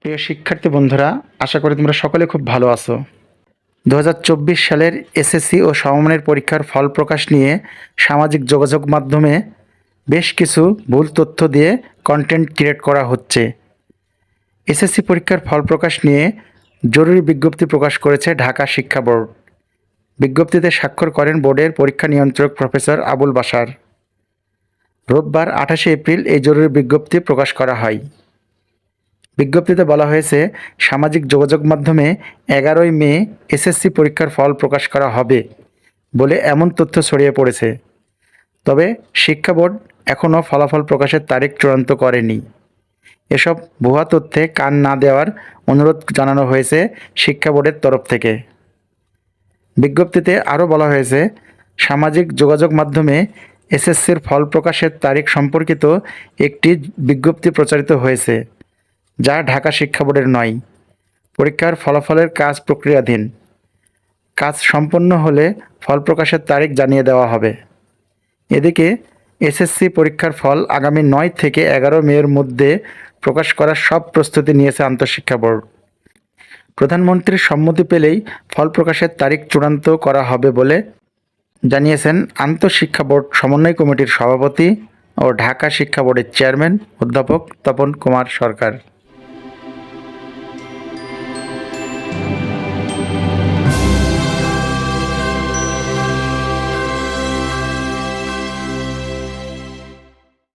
প্রিয় শিক্ষার্থী বন্ধুরা, আশা করি তোমরা সকলে খুব ভালো আছো। 2024 সালের এসএসসি ও সমমানের পরীক্ষার ফল প্রকাশ নিয়ে সামাজিক যোগাযোগ মাধ্যমে বেশ কিছু ভুল তথ্য দিয়ে কন্টেন্ট ক্রিয়েট করা হচ্ছে। এসএসসি পরীক্ষার ফল প্রকাশ নিয়ে জরুরি বিজ্ঞপ্তি প্রকাশ করেছে ঢাকা শিক্ষা বোর্ড। বিজ্ঞপ্তিতে স্বাক্ষর করেন বোর্ডের পরীক্ষা নিয়ন্ত্রক প্রফেসর আবুল বাশার। রোববার 28 এপ্রিল এই জরুরি বিজ্ঞপ্তি প্রকাশ করা হয়। বিজ্ঞপ্তিতে বলা হয়েছে, সামাজিক যোগাযোগ মাধ্যমে 11ই মে এসএসসি পরীক্ষার ফল প্রকাশ করা হবে বলে এমন তথ্য ছড়িয়ে পড়েছে। তবে শিক্ষা বোর্ড এখনও ফলাফল প্রকাশের তারিখ চূড়ান্ত করেনি। এসব ভুয়া তথ্যে কান না দেওয়ার অনুরোধ জানানো হয়েছে শিক্ষা বোর্ডের তরফ থেকে। বিজ্ঞপ্তিতে আরও বলা হয়েছে, সামাজিক যোগাযোগ মাধ্যমে এসএসসির ফল প্রকাশের তারিখ সম্পর্কিত একটি বিজ্ঞপ্তি প্রচারিত হয়েছে, যা ঢাকা শিক্ষা বোর্ডের নয়। পরীক্ষার ফলাফলের কাজ প্রক্রিয়াধীন। কাজ সম্পন্ন হলে ফল প্রকাশের তারিখ জানিয়ে দেওয়া হবে। এদিকে এসএসসি পরীক্ষার ফল আগামী 9 থেকে 11 মের মধ্যে প্রকাশ করার সব প্রস্তুতি নিয়েছে আন্তঃশিক্ষা বোর্ড। প্রধানমন্ত্রীর সম্মতি পেলেই ফল প্রকাশের তারিখ চূড়ান্ত করা হবে বলে জানিয়েছেন আন্তঃশিক্ষা বোর্ড সমন্বয় কমিটির সভাপতি ও ঢাকা শিক্ষা বোর্ডের চেয়ারম্যান অধ্যাপক তপন কুমার সরকার।